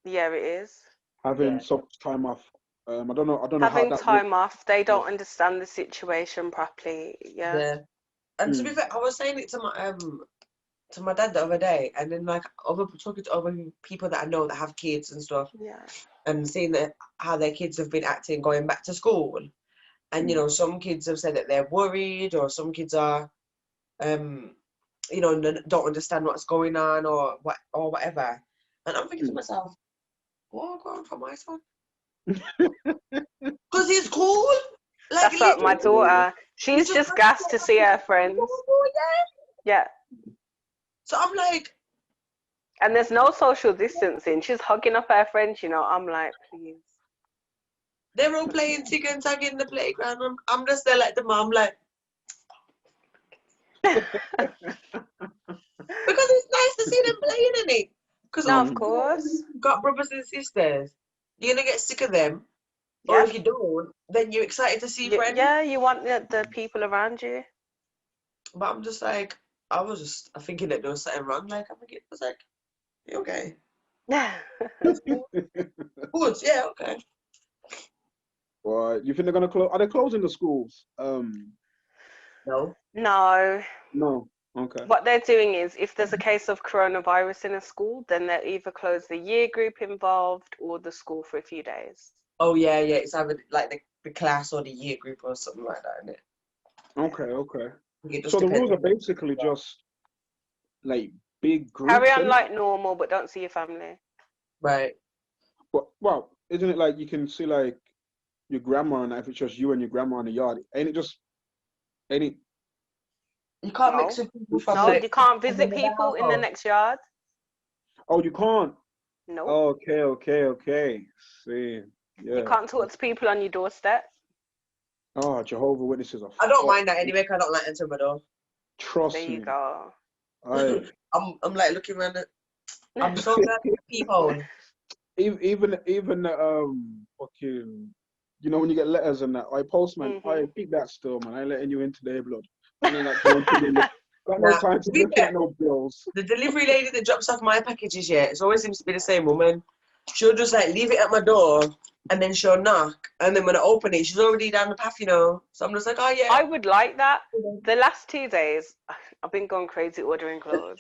Yeah, it is. Having so much time off I don't know how Having that time off, they don't understand the situation properly. Yeah. And to be fair, I was saying it to my dad the other day, and then like talking to other people that I know that have kids and stuff, and seeing how their kids have been acting going back to school, and you know, some kids have said that they're worried, or some kids are, you know, don't understand what's going on or whatever, and I'm thinking to myself, what going on for my son? Because he's cool. Like, that's like my daughter. She's just gassed to see her friends. Yeah. So I'm like, and there's no social distancing. She's hugging up her friends, you know. I'm like, please. They're all playing tig and tag in the playground. I'm just there like the mom, like. Because it's nice to see them playing, isn't it? Because no, of course. You've got brothers and sisters. You're going to get sick of them. Or if you don't, then you're excited to see friends. Yeah, you want the people around you. But I'm just like, I was just thinking that there was something wrong. Like, I was like, you okay? Yeah. Good, yeah, okay. Well, you think they're gonna close? Are they closing the schools? No. No. Okay. What they're doing is, if there's a case of coronavirus in a school, then they'll either close the year group involved or the school for a few days. Oh yeah. It's either like the class or the year group or something like that, isn't it? Okay. So the rules are basically just like big groups. Carry on like normal, but don't see your family. Right. But well, isn't it like you can see like your grandma and if it's just you and your grandma in the yard? Ain't it? You can't mix with people from No, you can't visit people in the next yard. Oh, you can't? No. Okay. See. Yeah. You can't talk to people on your doorstep. Oh, Jehovah Witnesses are. I don't mind that anyway, because I don't like entering my door. Trust me. There you go. I'm like looking around it. I'm so glad to people. Even fucking, you know when you get letters and that, postman, I keep that still, man. I ain't letting you in today, blood. I mean, like, got no time to look at no bills. The delivery lady that drops off my packages, it always seems to be the same woman. She'll just like leave it at my door, and then she'll knock, and then when I open it, she's already down the path, you know. So I'm just like, oh yeah. I would like that. The last 2 days, I've been going crazy ordering clothes.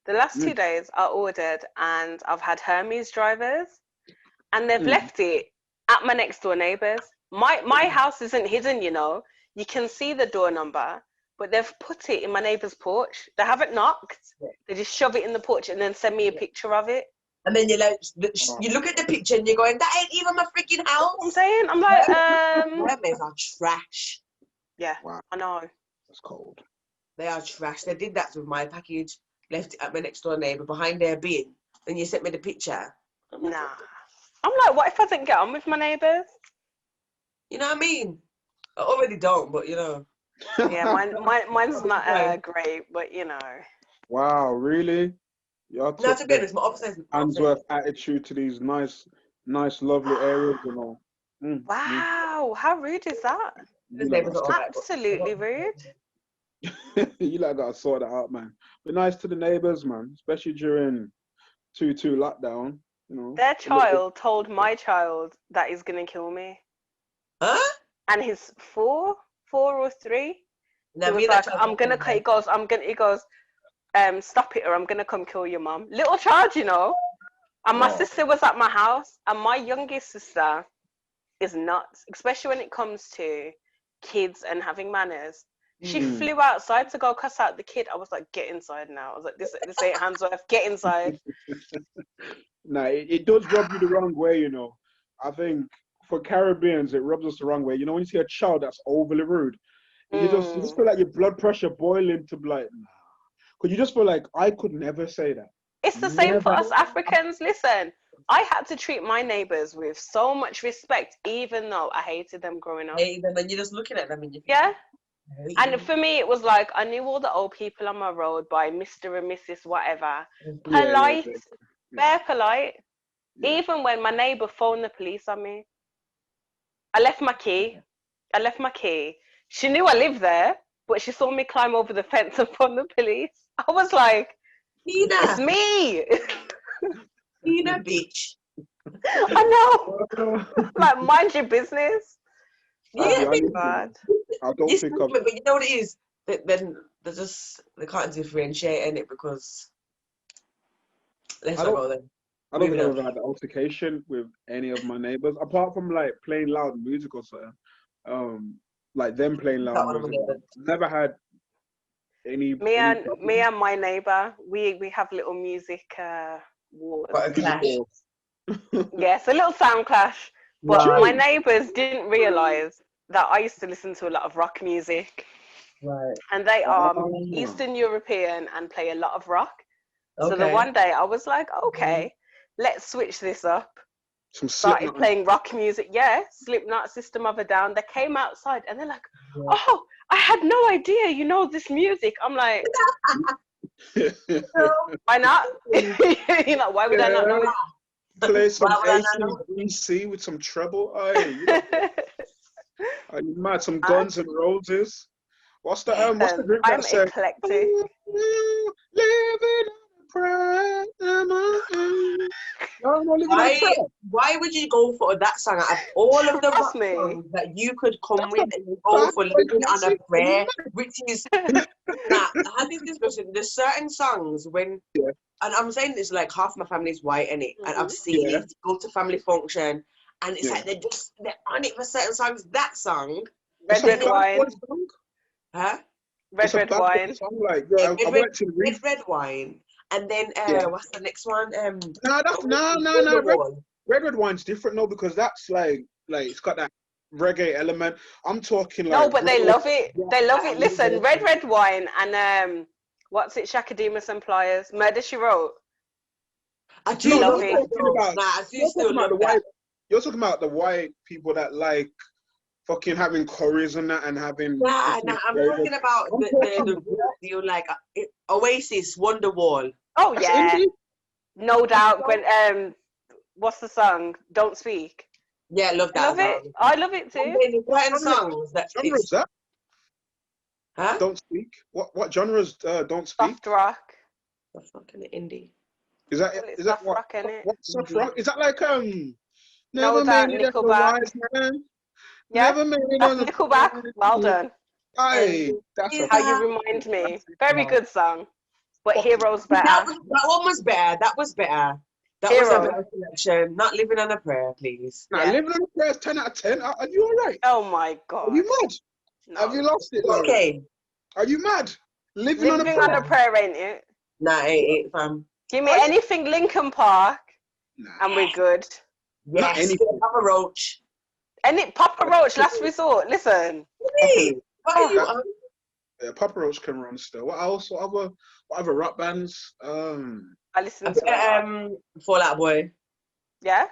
The last 2 days, I ordered, and I've had Hermes drivers, and they've left it at my next door neighbours. My house isn't hidden, you know. You can see the door number, but they've put it in my neighbour's porch. They haven't knocked. They just shove it in the porch and then send me a picture of it. And then you're like, you look at the picture and you're going, that ain't even my freaking house. I'm saying, I'm like, Hermes are trash. Yeah, wow. I know. That's cold. They are trash. They did that with my package, left it at my next door neighbour behind their bin. Then you sent me the picture. Nah. I'm like, what if I didn't get on with my neighbours? You know what I mean? I already don't, but you know. Yeah, mine's not great, but you know. Wow, really? That's a goodness. My office Handsworth attitude to these nice, lovely areas, you know. Wow, how rude is that? Absolutely rude. You like gotta sort that out, man. Be nice to the neighbours, man, especially during 2-2 lockdown. You know. Their child told my child that he's gonna kill me. Huh? And he's 4 or 3. Now, he was like, he goes, stop it or I'm gonna come kill your mum. Little child, you know. And my sister was at my house, and my youngest sister is nuts, especially when it comes to kids and having manners. She flew outside to go cuss out the kid. I was like, get inside now. I was like, this ain't Handsworth, get inside. Nah, it does rub you the wrong way, you know. I think for Caribbeans, it rubs us the wrong way. You know, when you see a child that's overly rude, you just feel like your blood pressure boiling to like, nah. Because you just feel like, I could never say that. It's the same for us Africans. Listen, I had to treat my neighbours with so much respect, even though I hated them growing up. Hate them, and you're just looking at them and you think, yeah. And for me, it was like, I knew all the old people on my road by Mr. and Mrs. whatever. Polite, very polite. Yeah. Even when my neighbour phoned the police on me, I left my key. She knew I lived there, but she saw me climb over the fence and phone the police. I was like, Nina. it's me. Nina, bitch. I know. Like, mind your business. Yeah, God. I don't it's think stupid, but you know what it is? Then they can't differentiate in it because let's not go there. I don't think I've ever had an altercation with any of my neighbors, apart from like playing loud music or something. Like them playing loud music. Never had any. Me and my neighbor, we have little music wars. But a clash. Yes, a little sound clash. But Right. my neighbors didn't realize that I used to listen to a lot of rock music. Right. And they are Eastern European and play a lot of rock. Okay. So the one day I was like, okay, let's switch this up. Started playing rock music. Yeah, Slipknot, System of a Down. They came outside and they're like, oh, I had no idea you know this music. I'm like, why not? You know, why would I not know it? Play some AC/DC with some treble. Are you mad? Some Guns and Roses. What's the group that said? I'm eclectic. Living Why would you go for that song out of all of the rock songs that you could come with and you go for Living on a Prayer, which is I had this discussion. There's certain songs when and I'm saying this like half my family's white in it, and I've seen it go to family function, and it's like they're on it for certain songs. That song, Red Wine, huh? Red Wine, song, like, red Wine, and then what's the next one? No. Red Wine's different, no, because that's like it's got that reggae element. I'm talking like. No, but they love it. They love it. Listen, Red Wine and what's it? Shaka Demus and Pliers, Murder She Wrote. I do love it. I do still love that. You're talking about the white people that like fucking having curries and that and having. I'm talking about the like Oasis, Wonderwall. Oh yeah, no doubt. When what's the song? Don't Speak. Yeah, love that. Love it. I love it too. There's songs that. Genre is that? Huh? Don't Speak. What genres? Don't Speak. Soft rock. Soft rock and indie. Is that what? Rock, what's soft rock? Is that like No, that Nickelback. Yeah, that's Nickelback. Well done. That's how you remind me. Very good song. But Heroes better. That one was better. That was better. That was a better selection. Not Living on a Prayer, please. Nah, Living on a Prayer is 10 out of 10. Are you all right? Oh my God. Are you mad? No. Have you lost it? Lauren? Okay. Are you mad? Living on a Prayer ain't it? Nah, ain't fam. Give me anything Linkin Park and we're good. Yes, Papa Roach. Papa Roach, Last Resort. Listen. Hey, what are you on? Yeah, Papa Roach can run still. What else? What other rock bands? I listen to Fall Out Boy. Yeah.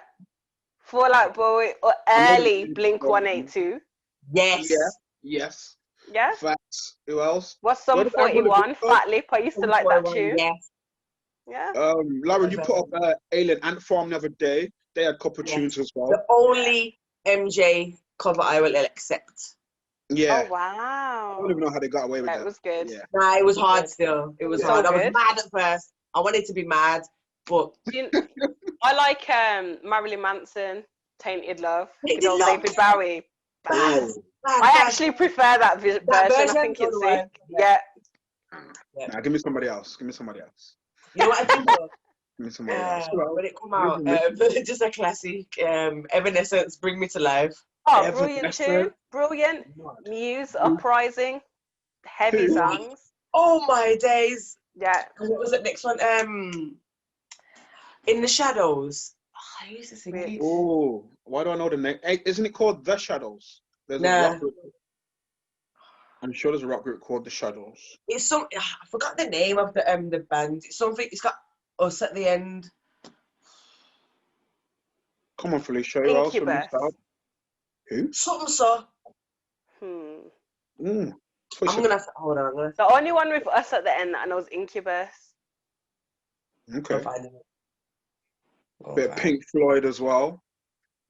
Fall Out Boy or early Blink 182. Yes. Yes. Yeah. Facts. Who else? What's Sum 41? Fat Lip. I used to like that tune. Yes. Yeah. Lauren, you put up Alien Ant Farm the other day. They had a couple tunes as well. The only MJ cover I will accept. Yeah. Oh wow. I don't even know how they got away with that. That was good. Yeah. Nah, it was hard still. It was hard. I was mad at first. I wanted to be mad, but I like Marilyn Manson, Tainted Love, good old David Bowie. I actually prefer that version. I think it's sick. Yeah. Nah, give me somebody else. You know what I think? Give me somebody else. When it come out, just a classic. Evanescence, Bring Me to Life. Oh, brilliant tune. Brilliant. Muse, Uprising. Heavy songs. Oh my days. Yeah. What was the next one? In the Shadows. Oh, I used to sing it. Oh, why do I know the name? Hey, isn't it called The Shadows? There's a rock group. I'm sure there's a rock group called The Shadows. It's I forgot the name of the band. It's something. It's got us at the end. Come on, Felicia. Incubus. Who? Something so. Mm. I'm gonna have to hold on. The only one with us at the end that I know is Incubus. Okay. Bit of Pink Floyd as well.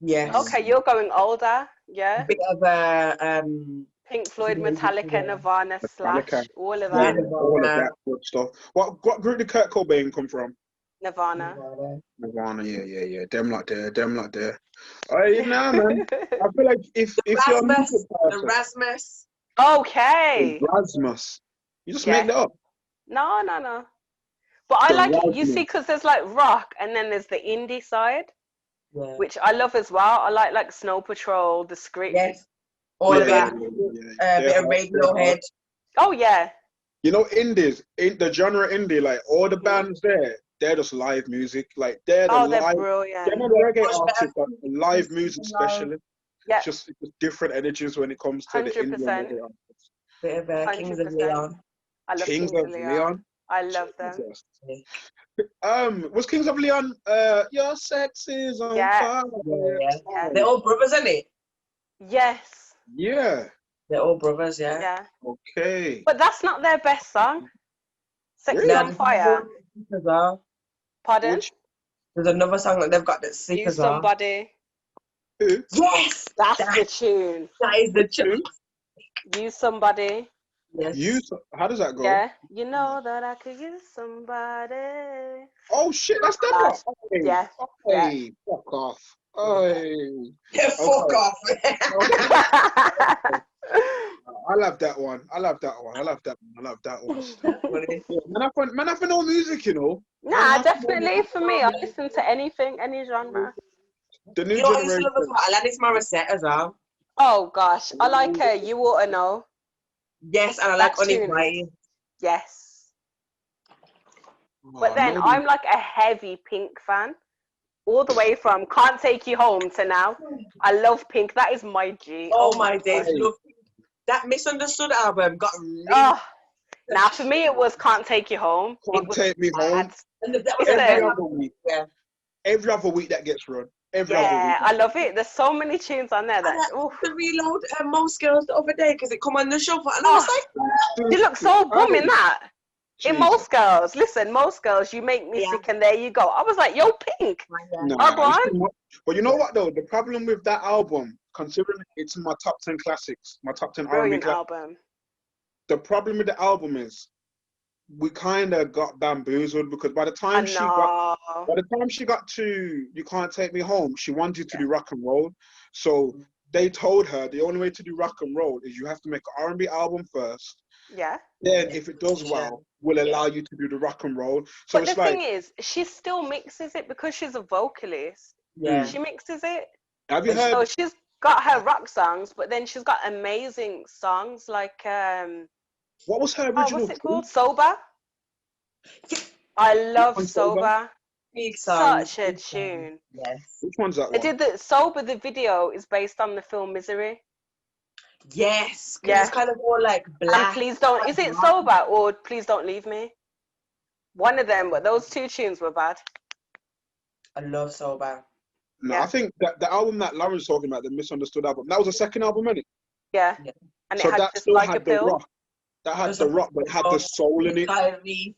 Yes. Okay, you're going older. Yeah. A bit of Pink Floyd, Metallica, Nirvana, Slash, all of that. All of that good stuff. What group did Kurt Cobain come from? Nirvana. Yeah. Them like there. Hey, nah, man. I feel like if you're a music person, the Rasmus. Okay. Rasmus, you just Yeah. make that up. No. But I The like it. You Rasmus. see, because there's like rock, and then there's the indie side, Yeah. which I love as well. I like Snow Patrol, The Script. Yes. All of Yeah. that. Bit of Radiohead. Oh yeah. You know, indies, in the genre indie, like all the bands there, they're just live music. Like they're Oh, the they're live. brilliant. They're not the reggae Much artists, better. but live music specialist. Yeah. It's just different energies when it comes to the indie and 100%. reggae artists. Bit of Kings of 100%. Leon. I love Kings of Leon. I love them. Was Kings of Leon? Your sex is on fire. Yeah. They're all brothers, isn't it? Yes. Yeah. They're all brothers, yeah. Yeah. Okay. But that's not their best song. Sex is Really? on Fire. As well. Pardon? There's another song that they've got that's sick You as well. Somebody. Who? Yes! That's the tune. That is the tune. You Somebody. Yes. How does that go? Yeah. You know that I could use somebody. Oh shit, that's them lot. Okay. Yeah. Hey, fuck off. Hey. Yeah, fuck off. I love that one. Man, I no music, you know. Nah, definitely for me. I listen to anything, any genre. The new You know what I generation. used to love as well? Alanis Morissette as well. Oh gosh, I like her. You ought to know. Yes, and I like That tune. Uninvited. Yes. But then I'm like a heavy Pink fan. All the way from Can't Take You Home to now. I love Pink. That is my G. Oh my days. Look, that Misunderstood album got really... Oh. Now for me it was Can't Take You Home. Can't Take Me Home. And that was every other week. Yeah. Every other week that gets run. Every other week. I love it. There's so many tunes on there that the reload Most Girls the other day because it come on the show and I was like, you look so boom in that. Jesus. In Most Girls, listen, Most Girls, you make me sick, and there you go. I was like, yo, Pink. But you know what though? The problem with that album, considering it's in my top 10 classics, my top 10 R&B album. The problem with the album is we kind of got bamboozled because by the time she got to You Can't Take Me Home, she wanted to do rock and roll. So they told her the only way to do rock and roll is you have to make an R&B album first. Yeah. Then if it does well, we'll allow you to do the rock and roll. So but the thing is, she still mixes it because she's a vocalist. Yeah. She mixes it. Have you heard? So she's got her rock songs, but then she's got amazing songs like what was her original? What's it called? Sober. I love Sober. Such a tune. Yes. Which one's that one? I did the Sober. The video is based on the film Misery. Yes. Yeah. It's kind of more like black. And Please Don't. Is it Sober or Please Don't Leave Me? One of them, but those two tunes were bad. I love Sober. No, I think that the album that Lauren's talking about, the Misunderstood album, that was the second album, isn't it? Yeah. And so it had that Just still Like had a the Pill. rock. That had the rock, but it had the soul in it.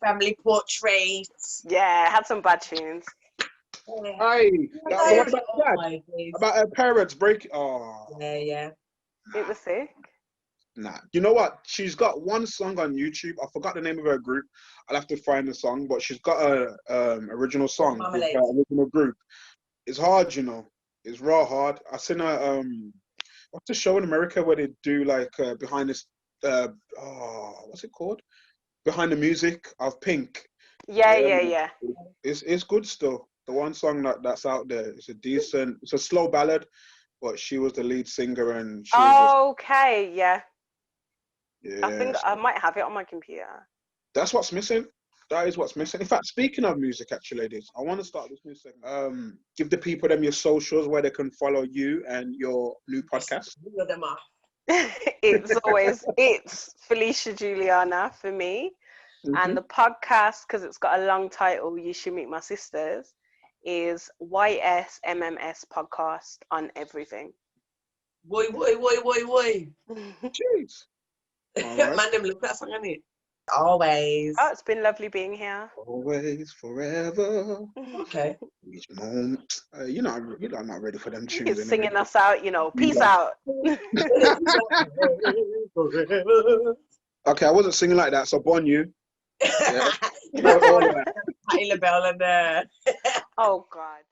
Family Portraits. Yeah, it had some bad tunes. Aye, what about that? About her parents breaking. Oh. Yeah. It was sick. Nah, you know what? She's got one song on YouTube. I forgot the name of her group. I'll have to find the song, but she's got a original song with her original group. It's hard, you know. It's raw hard. I seen her. What's the show in America where they do like behind this? What's it called? Behind the music of Pink. Yeah. It's good still. The one song that's out there, it's a slow ballad, but she was the lead singer and she was yeah. Yeah. I think I might have it on my computer. That's what's missing. That is what's missing. In fact, speaking of music, actually, ladies, I want to start this new segment. Give the people them your socials where they can follow you and your new podcast. It's Felicia Juliana for me. And the podcast, because it's got a long title, You Should Meet My Sisters, is YSMMS Podcast on everything. Boy. Jeez. Man, them look that song, innit? Always. Oh, it's been lovely being here. Always, forever. Okay. Each moment. You're not ready for them tunes. He's singing us out, peace out. Okay, I wasn't singing like that, so Bon you. Yeah. Patti LaBelle and Oh God.